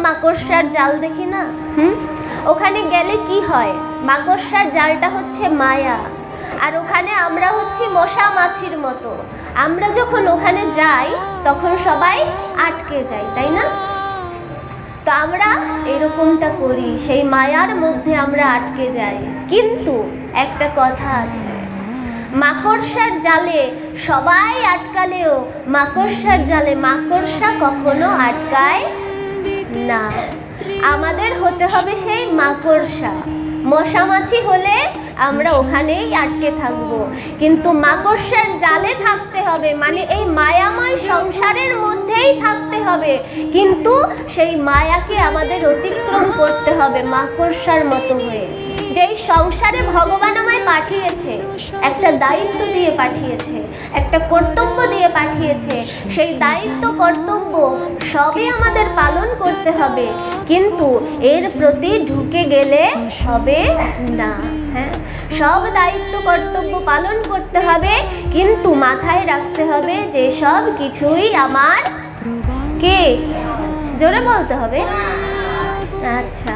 মাকড়সার জাল দেখি না, ওখানে গেলে কি হয়? মাকড়সার জালটা হচ্ছে মায়া, আর ওখানে আমরা হচ্ছি মশা মাছির মতো। আমরা যখন ওখানে যাই তখন সবাই আটকে যাই, তাই না? তো আমরা এরকমটা করি, সেই মায়ার মধ্যে আমরা আটকে যাই। কিন্তু একটা কথা আছে, মাকড়সার জালে সবাই আটকালেও মাকড়সার জালে মাকড়সা কখনো আটকায় না। আমাদের হতে হবে সেই মাকড়সা। মশামাছি হলে আমরা ওখানেই আটকে থাকবো, কিন্তু মাকড়সার জালে থাকতে হবে, মানে এই মায়াময় সংসারের মধ্যেই থাকতে হবে। কিন্তু সেই মায়াকে আমাদের অতিক্রম করতে হবে মাকড়সার মতো হয়ে। যেই সংসারে ভগবান আমায় পাঠিয়েছে, একটা দায়িত্ব দিয়ে পাঠিয়েছে, একটা কর্তব্য দিয়ে পাঠিয়েছে, সেই দায়িত্ব কর্তব্য সবই আমাদের পালন করতে হবে, কিন্তু এর প্রতি ঢুকে গেলে হবে না। হ্যাঁ, সব দায়িত্ব কর্তব্য পালন করতে হবে, কিন্তু মাথায় রাখতে হবে যে সব কিছুই আমার কে, জোরে বলতে হবে। আচ্ছা।